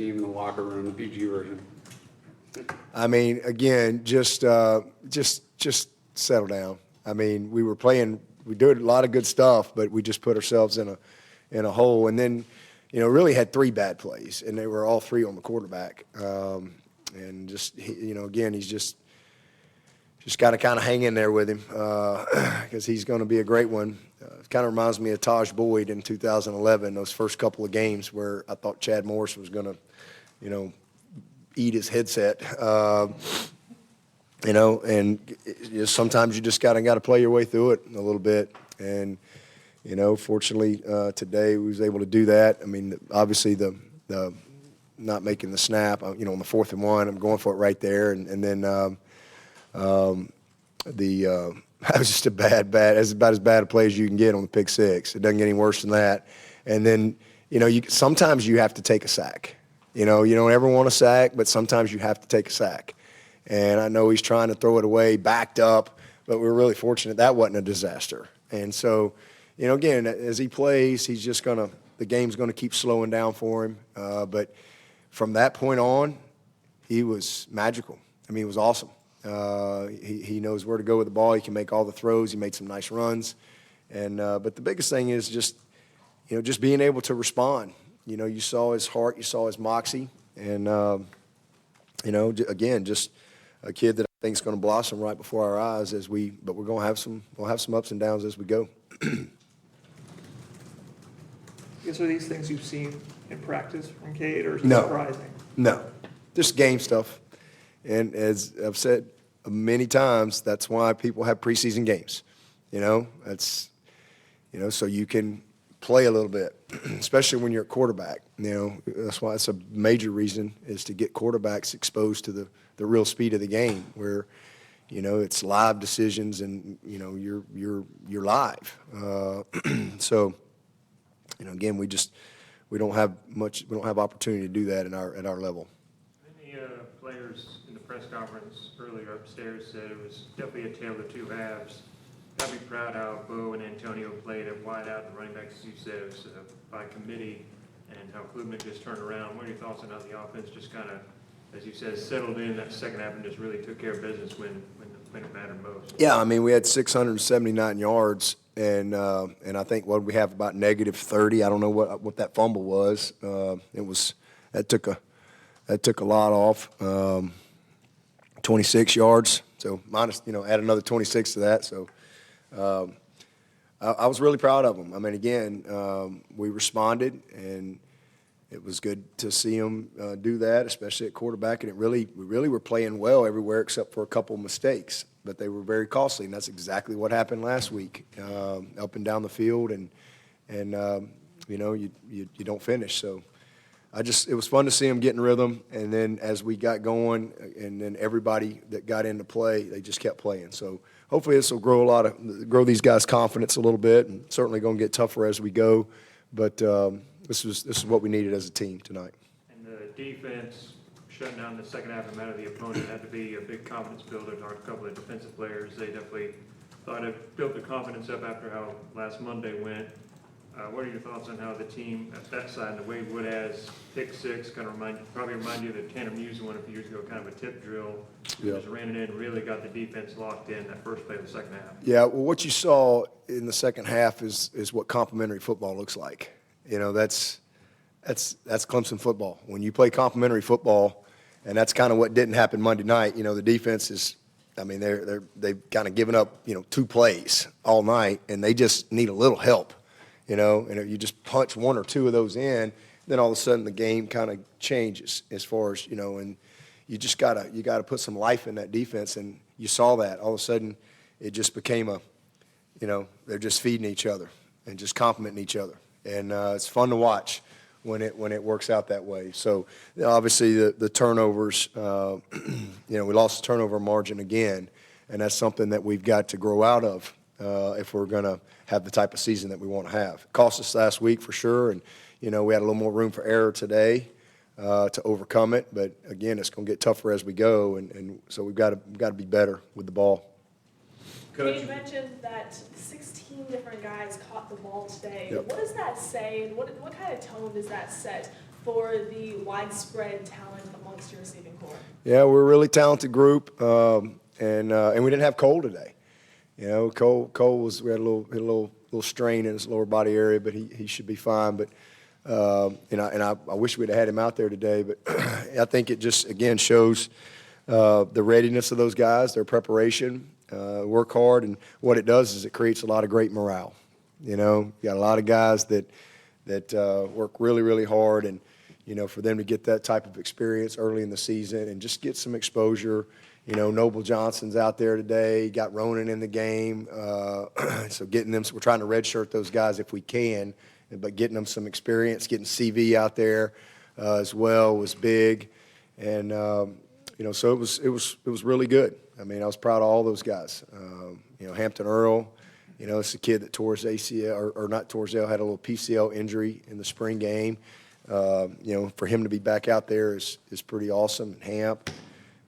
team in the locker room, the PG version? I mean, again, just settle down. I mean, we did a lot of good stuff, but we just put ourselves in a hole. And then, really had 3 bad plays, and they were all 3 on the quarterback. And just, again, he's just got to kind of hang in there with him because he's going to be a great one. It kind of reminds me of Taj Boyd in 2011, those first couple of games where I thought Chad Morris was going to, eat his headset. And sometimes you just got to play your way through it a little bit. And, fortunately today we was able to do that. I mean, obviously the not making the snap, on the 4th and 1, I'm going for it right there. And then that was just that's about as bad a play as you can get on the pick 6. It doesn't get any worse than that. And then, sometimes you have to take a sack. You don't ever want a sack, but sometimes you have to take a sack. And I know he's trying to throw it away, backed up, but we're really fortunate that wasn't a disaster. And so, again, as he plays, he's just the game's going to keep slowing down for him. But from that point on, he was magical. I mean, it was awesome. He knows where to go with the ball. He can make all the throws. He made some nice runs. And but the biggest thing is just being able to respond. You saw his heart, you saw his moxie, and again, just a kid that I think is going to blossom right before our eyes but we're going to we'll have some ups and downs as we go. I guess are these things you've seen in practice from Cade, or is it surprising? No, just game stuff. And as I've said many times, that's why people have preseason games. That's so you can play a little bit, especially when you're a quarterback. That's why it's a major reason is to get quarterbacks exposed to the real speed of the game, where it's live decisions and you're live. So again, we don't have opportunity to do that at our level. Many players in the press conference earlier upstairs said it was definitely a tale of 2 halves. Got to be proud how Bo and Antonio played at wide out, the running backs, as you said, it was by committee, and how Klubnik just turned around. What are your thoughts on how the offense just kind of, as you said, settled in that second half and just really took care of business when it mattered most? Yeah, I mean, we had 679 yards, and I think we have about -30. I don't know what that fumble was. That took a lot off. 26 yards, so minus add another 26 to that. So I was really proud of them. I mean, again, we responded, and it was good to see them do that, especially at quarterback. And we really were playing well everywhere except for a couple of mistakes, but they were very costly, and that's exactly what happened last week, up and down the field, and you don't finish. So it was fun to see them get in rhythm, and then as we got going, and then everybody that got into play, they just kept playing. So hopefully this will grow these guys' confidence a little bit, and certainly going to get tougher as we go. But this is what we needed as a team tonight. And the defense shutting down the second half, no matter the opponent, had to be a big confidence builder. Talked to a couple of defensive players. They definitely thought it built the confidence up after how last Monday went. What are your thoughts on how the team at that side, the way Wood has pick 6, kind of probably remind you of the Tanner Musen one a few years ago, kind of a tip drill. Yeah. Just ran it in, really got the defense locked in that first play of the second half. Yeah, well, what you saw in the second half is what complimentary football looks like. That's Clemson football. When you play complimentary football, and that's kind of what didn't happen Monday night. The defense is, I mean, they've kind of given up 2 plays all night, and they just need a little help. And if you just punch 1 or 2 of those in, then all of a sudden the game kind of changes as far as, and you just gotta put some life in that defense, and you saw that. All of a sudden it just became they're just feeding each other and just complimenting each other. And it's fun to watch when it works out that way. So obviously the turnovers, we lost the turnover margin again, and that's something that we've got to grow out of if we're going to have the type of season that we want to have. It cost us last week for sure, and we had a little more room for error today to overcome it. But again, it's going to get tougher as we go, and so we've got to be better with the ball. You mentioned that 16 different guys caught the ball today. Yep. What does that say, and what kind of tone does that set for the widespread talent amongst your receiving core? Yeah, we're a really talented group, and we didn't have Cole today. You know, Cole was, we had a little strain in his lower body area, but he should be fine. But I wish we'd have had him out there today. But I think it just again shows the readiness of those guys, their preparation, work hard, and what it does is it creates a lot of great morale. You know, you got a lot of guys that work really, really hard, and you know, for them to get that type of experience early in the season and just get some exposure. You know, Noble Johnson's out there today, got Ronan in the game. So getting them, we're trying to redshirt those guys if we can, but getting them some experience, getting CV out there as well was big. And, you know, so it was really good. I mean, I was proud of all those guys. You know, Hampton Earl, you know, it's a kid that tore his ACL, or not tore his ACL, had a little PCL injury in the spring game. You know, for him to be back out there is pretty awesome. And Hamp.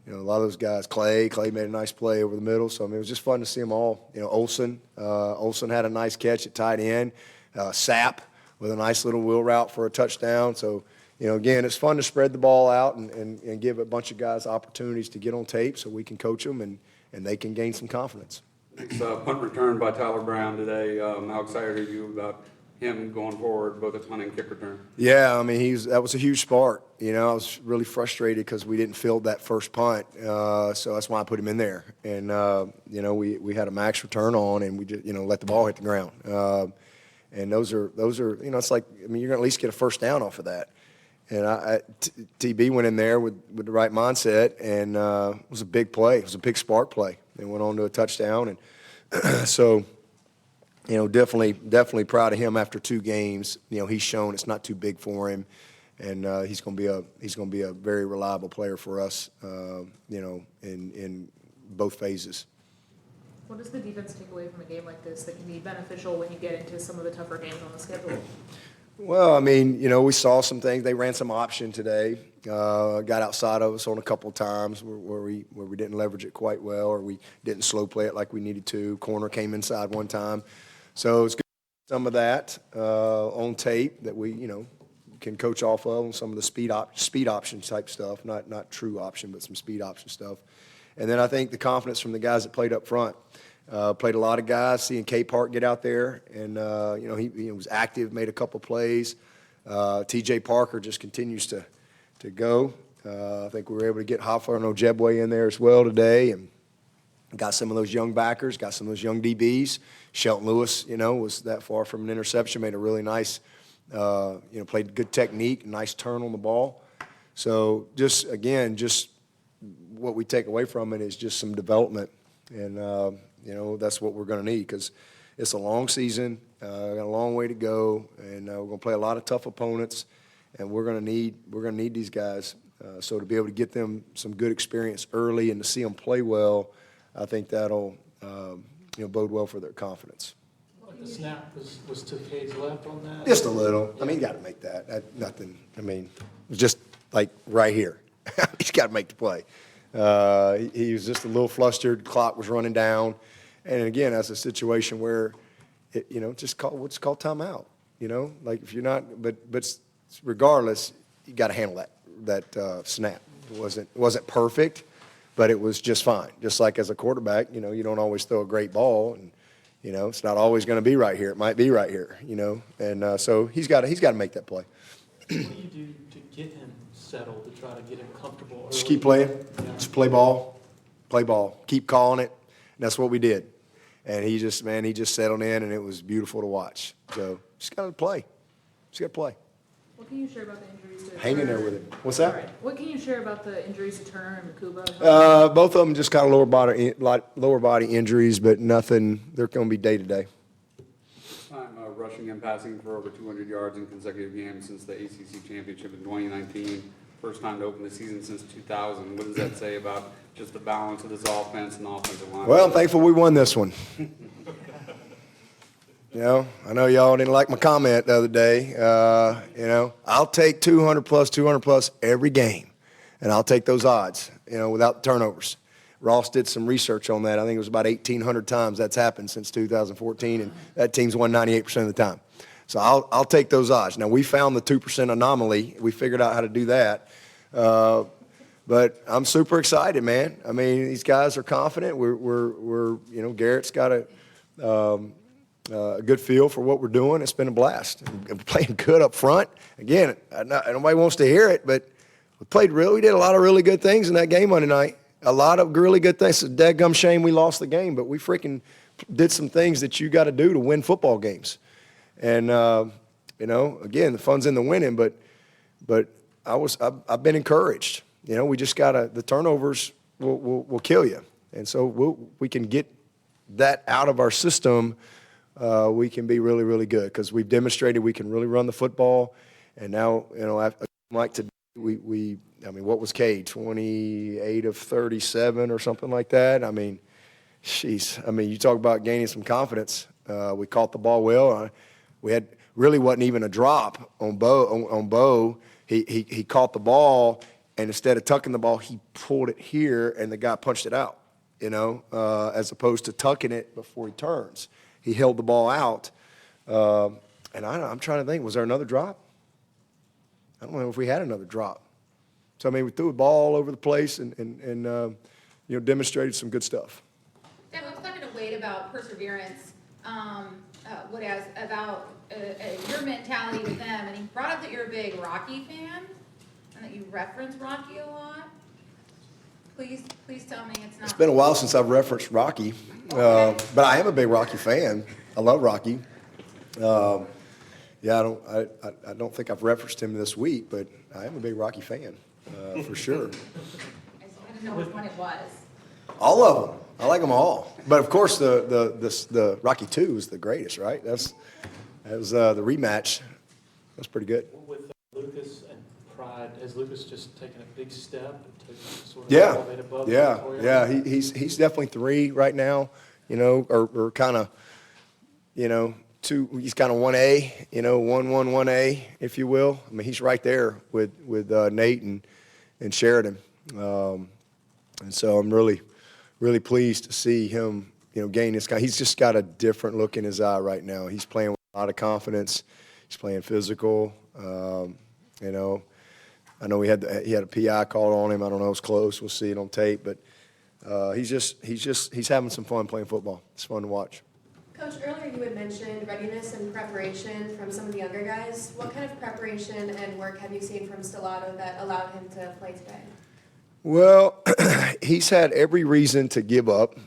You know, a lot of those guys, Clay made a nice play over the middle. So, I mean, it was just fun to see them all. You know, Olsen had a nice catch at tight end. Sapp with a nice little wheel route for a touchdown. So, you know, again, it's fun to spread the ball out and give a bunch of guys opportunities to get on tape so we can coach them and they can gain some confidence. It's a punt return by Tyler Brown today. How excited are you about him going forward, both at punt and kick return? Yeah, I mean, that was a huge spark. You know, I was really frustrated because we didn't field that first punt, so that's why I put him in there. And you know, we had a max return on, and we just, you know, let the ball hit the ground. And those are you know, it's like, I mean, you're gonna at least get a first down off of that. And TB went in there with the right mindset, and it was a big play. It was a big spark play. They went on to a touchdown, and so. You know, definitely proud of him after 2 games. You know, he's shown it's not too big for him, and he's going to be a very reliable player for us. You know, in both phases. What does the defense take away from a game like this that can be beneficial when you get into some of the tougher games on the schedule? Well, I mean, you know, we saw some things. They ran some option today. Got outside of us on a couple of times where we didn't leverage it quite well, or we didn't slow play it like we needed to. Corner came inside one time. So it's good to see some of that on tape that we, you know, can coach off of on some of the speed option type stuff, not true option, but some speed option stuff. And then I think the confidence from the guys that played up front. Played a lot of guys, seeing K Park get out there, and you know, he was active, made a couple plays. T.J. Parker just continues to go. I think we were able to get Hoffa and Ojebwe in there as well today, and got some of those young backers, got some of those young DBs. Shelton Lewis, you know, was that far from an interception, made a really nice, you know, played good technique, nice turn on the ball. So just, again, just what we take away from it is just some development. And, you know, that's what we're going to need because it's a long season, got a long way to go, and we're going to play a lot of tough opponents, and we're going to need these guys. So to be able to get them some good experience early and to see them play well, I think that'll you know, bode well for their confidence. Like the snap was to Cade's left on that? Just a little. I mean, you got to make that. Nothing. I mean, it was just like right here. He's got to make the play. He was just a little flustered. Clock was running down, and again, that's a situation where, you know, just call timeout. You know, like if you're not, but regardless, you got to handle that snap. It wasn't perfect, but it was just fine. Just like as a quarterback, you know, you don't always throw a great ball, and you know, it's not always going to be right here. It might be right here. You know, and so he's got to make that play. What do you do to get him settled, to try to get him comfortable early? Just keep playing. Yeah. Just play ball. Keep calling it. And that's what we did. And he just settled in, and it was beautiful to watch. So just got to play. What can you share about the injuries to Hang in there Turner? with him. What's that? All right. What can you share about the injuries to Turner and Makuba? Both of them just kind of lower body injuries, but nothing. They're going to be day to day. Time rushing and passing for over 200 yards in consecutive games since the ACC championship in 2019. First time to open the season since 2000. What does that say about just the balance of this offense and offensive line? Well, I'm thankful we won this one. You know, I know y'all didn't like my comment the other day. You know, I'll take 200 plus every game, and I'll take those odds, you know, without the turnovers. Ross did some research on that. I think it was about 1,800 times that's happened since 2014, and that team's won 98% of the time. So I'll take those odds. Now, we found the 2% anomaly. We figured out how to do that. But I'm super excited, man. I mean, these guys are confident. We're Garrett's got a good feel for what we're doing. It's been a blast. And we're playing good up front. Again, nobody wants to hear it, but we did a lot of really good things in that game Monday night. A lot of really good things. It's a dadgum shame we lost the game, but we freaking did some things that you got to do to win football games. And, again, the fun's in the winning, but I've been encouraged. We just the turnovers will kill you. And so we can get that out of our system. We can be really, really good because we've demonstrated we can really run the football. And now, like today, what was Cade, 28 of 37 or something like that? I mean, you talk about gaining some confidence. We caught the ball well. Really wasn't even a drop on Bo. He caught the ball, and instead of tucking the ball, he pulled it here, and the guy punched it out, as opposed to tucking it before he turns. He held the ball out. And I'm trying to think, was there another drop? I don't know if we had another drop. So, we threw the ball all over the place and demonstrated some good stuff. Yeah, I was talking to Wade about perseverance, about your mentality with them, and he brought up that you're a big Rocky fan, and that you reference Rocky a lot. Please tell me it's not. It's been a while since I've referenced Rocky, but I am a big Rocky fan. I love Rocky. I don't think I've referenced him this week, but I am a big Rocky fan, for sure. I didn't know which one it was. All of them. I like them all. But of course, the Rocky 2 is the greatest, right? That was the rematch. That's pretty good. With Lucas and Pride, has Lucas just taken a big step to sort of Yeah, elevate above? yeah. He's definitely 3 right now. Or kind of, 2. He's kind of 1A, 1A, if you will. He's right there with Nate and Sheridan. And so I'm really pleased to see him, gain this guy. He's just got a different look in his eye right now. He's playing with a lot of confidence. He's playing physical. I know he had a PI called on him. I don't know, it was close. We'll see it on tape, but he's having some fun playing football. It's fun to watch. Coach, earlier you had mentioned readiness and preparation from some of the younger guys. What kind of preparation and work have you seen from Stellato that allowed him to play today? Well, he's had every reason to give up.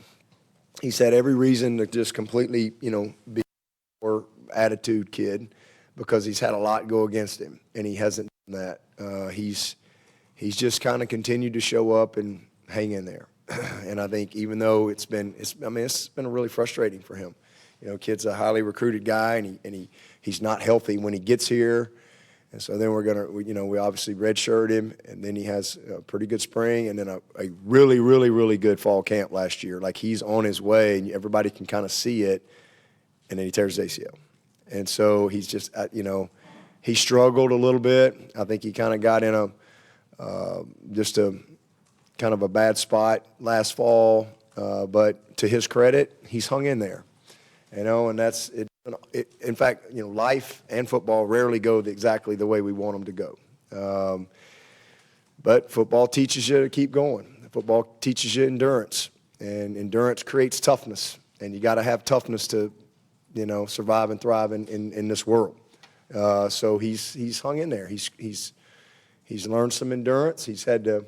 He's had every reason to just completely, be a more attitude kid because he's had a lot go against him, and he hasn't done that. He's just kind of continued to show up and hang in there. And I think even though it's been really frustrating for him. Kid's a highly recruited guy, and he's not healthy when he gets here. And so then we obviously redshirt him, and then he has a pretty good spring, and then a really, really, really good fall camp last year. Like, he's on his way, and everybody can kind of see it, and then he tears his ACL. And so he's just, he struggled a little bit. I think he kind of got in just a kind of a bad spot last fall, but to his credit, he's hung in there. And that's it. In fact, life and football rarely go exactly the way we want them to go. But football teaches you to keep going. Football teaches you endurance, and endurance creates toughness. And you got to have toughness to, survive and thrive in this world. So he's hung in there. He's learned some endurance. He's had to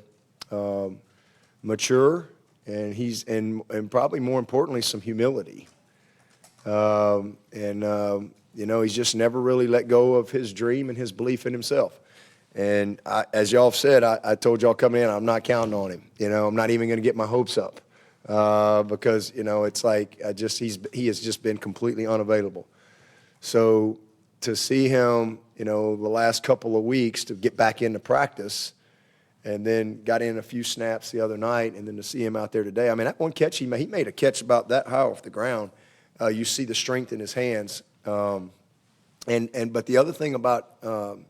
mature, and and probably more importantly, some humility. He's just never really let go of his dream and his belief in himself. And as y'all have said, I told y'all coming in, I'm not counting on him. I'm not even going to get my hopes up because it's like he has just been completely unavailable. So to see him, the last couple of weeks to get back into practice, and then got in a few snaps the other night, and then to see him out there today. That one catch he made a catch about that high off the ground. You see the strength in his hands. But the other thing about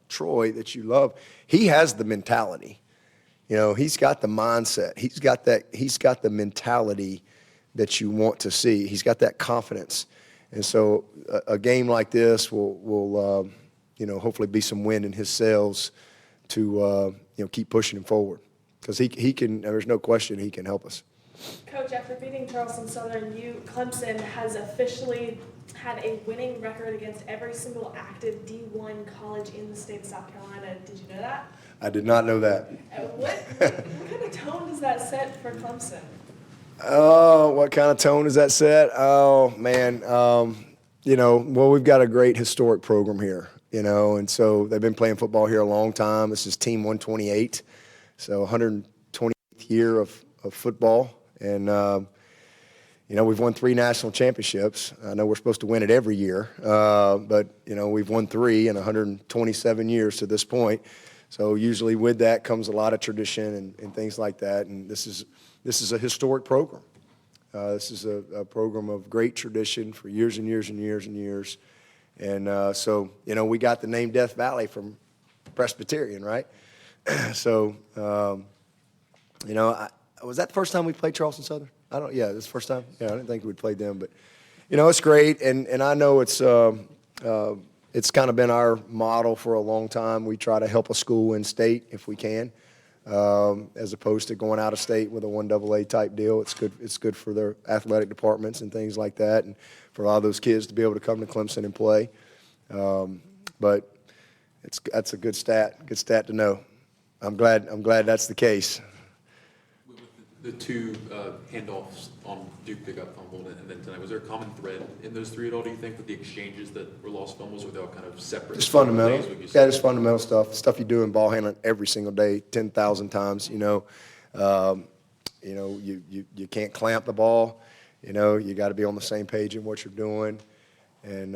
Troy that you love, he has the mentality. He's got the mindset. He's got the mentality that you want to see. He's got that confidence. And so a game like this will hopefully be some wind in his sails to, keep pushing him forward. Because he can, there's no question he can help us. Coach, after beating Charleston Southern, Clemson has officially had a winning record against every single active D1 college in the state of South Carolina. Did you know that? I did not know that. What kind of tone does that set for Clemson? Oh, what kind of tone does that set? Oh, man. We've got a great historic program here, and so they've been playing football here a long time. This is Team 128, so 128th year of football. And, we've won 3 national championships. I know we're supposed to win it every year, but, we've won 3 in 127 years to this point. So usually with that comes a lot of tradition and things like that. And this is a historic program. This is a program of great tradition for years and years and years and years. And so, we got the name Death Valley from Presbyterian, right? So, was that the first time we played Charleston Southern? Yeah, this is the first time. Yeah, I didn't think we'd played them, but it's great, and I know it's kind of been our model for a long time. We try to help a school in state if we can, as opposed to going out of state with a 1AA type deal. It's good for their athletic departments and things like that, and for a lot of those kids to be able to come to Clemson and play. But that's a good stat to know. I'm glad that's the case. The 2 handoffs on Duke pickup fumbled, and then tonight, was there a common thread in those 3 at all, do you think, with the exchanges that were lost fumbles, or they all kind of separate? Just fundamental. Yeah, just fundamental stuff you do in ball handling every single day, 10,000 times. You can't clamp the ball. You got to be on the same page in what you're doing. And,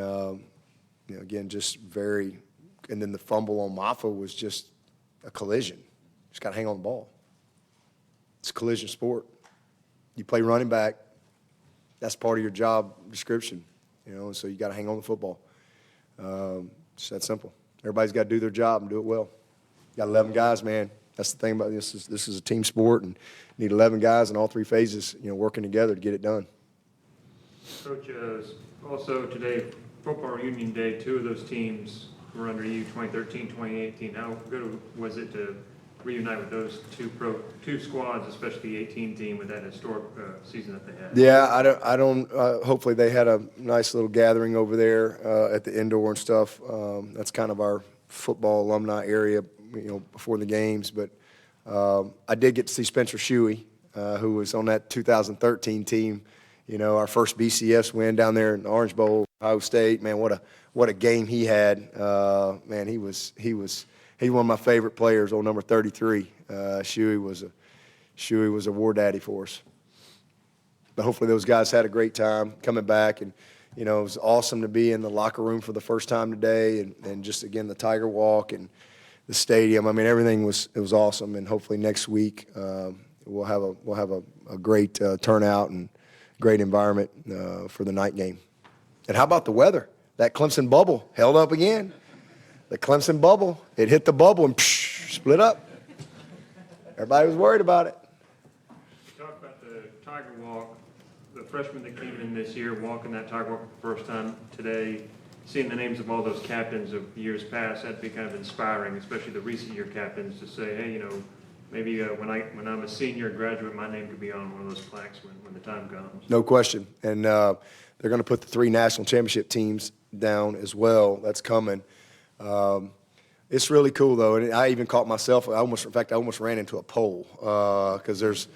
again, and then the fumble on Maffa was just a collision. Just got to hang on the ball. It's a collision sport. You play running back, that's part of your job description, and so you got to hang on the football. It's that simple. Everybody's got to do their job and do it well. You got 11 guys, man. That's the thing about this. This is a team sport, and you need 11 guys in all 3 phases, working together to get it done. Coach, also today, football reunion day, 2 of those teams were under you, 2013, 2018. How good was it to reunite with those 2 squads, especially the 18 team, with that historic season that they had? Yeah, I don't. Hopefully, they had a nice little gathering over there at the indoor and stuff. That's kind of our football alumni area, before the games. But I did get to see Spencer Shuey, who was on that 2013 team. Our first BCS win down there in the Orange Bowl, Ohio State. Man, what a game he had. Man, he's one of my favorite players, old number 33. Shuey was a war daddy for us. But hopefully those guys had a great time coming back, and it was awesome to be in the locker room for the first time today, and just again the Tiger Walk and the stadium. I mean, everything was awesome, and hopefully next week we'll have a great turnout and great environment for the night game. And how about the weather? That Clemson bubble held up again. The Clemson bubble, it hit the bubble and split up. Everybody was worried about it. Talk about the Tiger Walk. The freshmen that came in this year walking that Tiger Walk for the first time today, seeing the names of all those captains of years past, that'd be kind of inspiring, especially the recent year captains, to say, hey, maybe when I'm a senior graduate, my name could be on one of those plaques when the time comes. No question. And they're going to put the 3 national championship teams down as well. That's coming. It's really cool, though, and I even caught myself. I almost ran into a pole because that's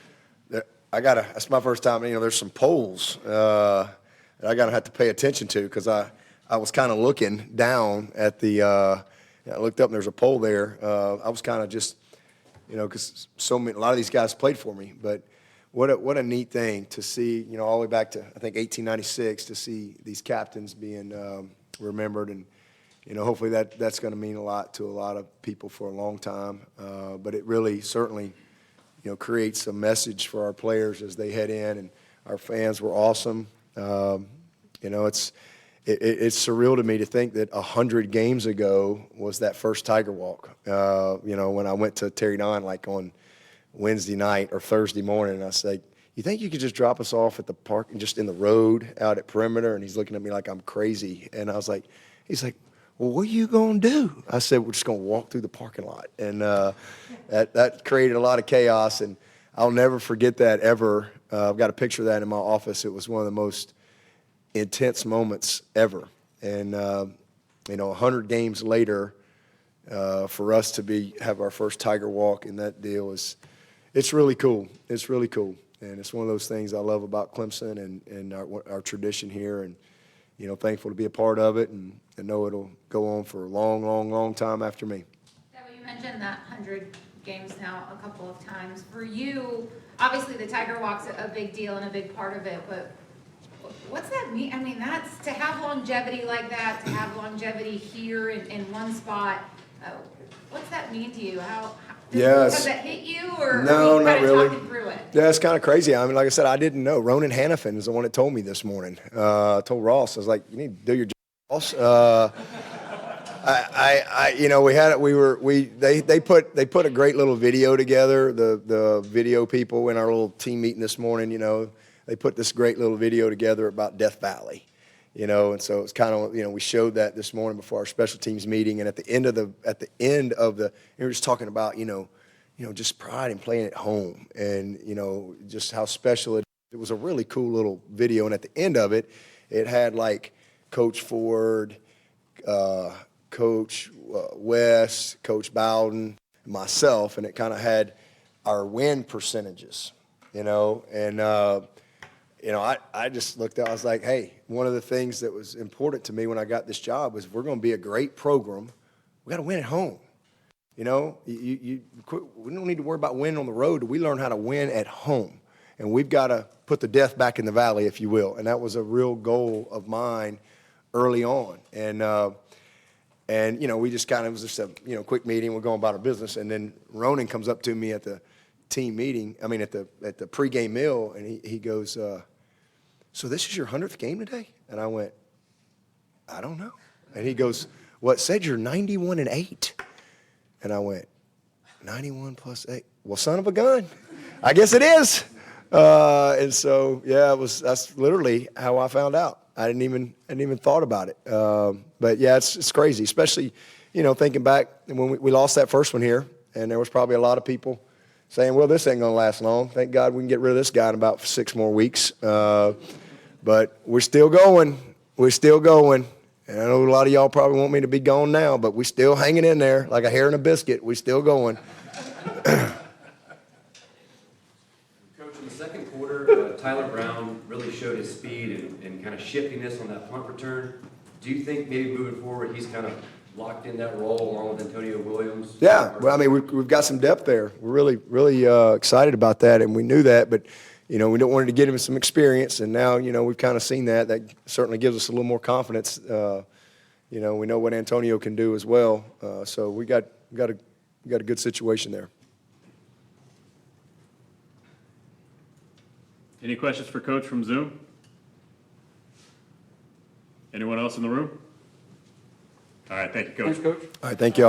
my first time. There's some poles that I gotta have to pay attention to, because I was kind of looking down at the. I looked up and there's a pole there. I was kind of just, because a lot of these guys played for me, but what a neat thing to see. All the way back to I think 1896 to see these captains being remembered. And hopefully that's going to mean a lot to a lot of people for a long time. But it really certainly, creates a message for our players as they head in, and our fans were awesome. It's surreal to me to think that 100 games ago was that first Tiger Walk. When I went to Terry Don like on Wednesday night or Thursday morning, and I said, you think you could just drop us off at the park and just in the road out at perimeter? And he's looking at me like I'm crazy. And I was like, he's like, well, what are you going to do? I said, we're just going to walk through the parking lot. And that created a lot of chaos. And I'll never forget that ever. I've got a picture of that in my office. It was one of the most intense moments ever. And, 100 games later, for us to have our first Tiger Walk in that deal it's really cool. It's really cool. And it's one of those things I love about Clemson and our tradition here. And, thankful to be a part of it and know it'll go on for a long, long, long time after me. Dabo, you mentioned that 100 games now a couple of times. For you, obviously the Tiger Walk's a big deal and a big part of it, but what's that mean? I mean, that's to have longevity like that, to have longevity here in one spot. What's that mean to you? Has that hit you, or no, are you not kind of really. talking through it? Yeah, it's kind of crazy. I mean, like I said, I didn't know. Ronan Hannafin is the one that told me this morning. I told Ross, I was like, you need to do your job, Ross. They put a great little video together. The video people in our little team meeting this morning, they put this great little video together about Death Valley. And so it's kind of, we showed that this morning before our special teams meeting, and at the end of the, we were just talking about, just pride in playing at home, and just how special it. It was a really cool little video, and at the end of it, it had like Coach Ford, Coach West, Coach Bowden, myself, and it kind of had our win percentages, and. I just looked at, I was like, hey, one of the things that was important to me when I got this job was if we're going to be a great program, we got to win at home. We don't need to worry about winning on the road. We learn how to win at home. And we've got to put the death back in the valley, if you will. And that was a real goal of mine early on. And we just kind of, it was just a, quick meeting. We're going about our business. And then Ronan comes up to me at the team meeting, at the pregame meal, and he goes, so this is your 100th game today? And I went, I don't know. And he goes, well, it said you're 91-8. And I went, 91 plus 8. Well, son of a gun. I guess it is. And so, yeah, that's literally how I found out. I hadn't even thought about it. But yeah, it's crazy, especially, thinking back when we lost that first one here, and there was probably a lot of people saying, well, this ain't going to last long. Thank God we can get rid of this guy in about 6 more weeks. But we're still going. We're still going. And I know a lot of y'all probably want me to be gone now, but we're still hanging in there like a hair in a biscuit. We're still going. Coach, in the second quarter, Tyler Brown really showed his speed and kind of shiftiness on that punt return. Do you think maybe moving forward he's kind of locked in that role along with Antonio Williams? Yeah, well, I mean, we've got some depth there. We're really, really excited about that, and we knew that, but, we don't want to get him some experience, and now, we've kind of seen that. That certainly gives us a little more confidence. We know what Antonio can do as well, so we got a good situation there. Any questions for Coach from Zoom? Anyone else in the room? All right, thank you, Coach. Thanks, Coach. All right, thank you all.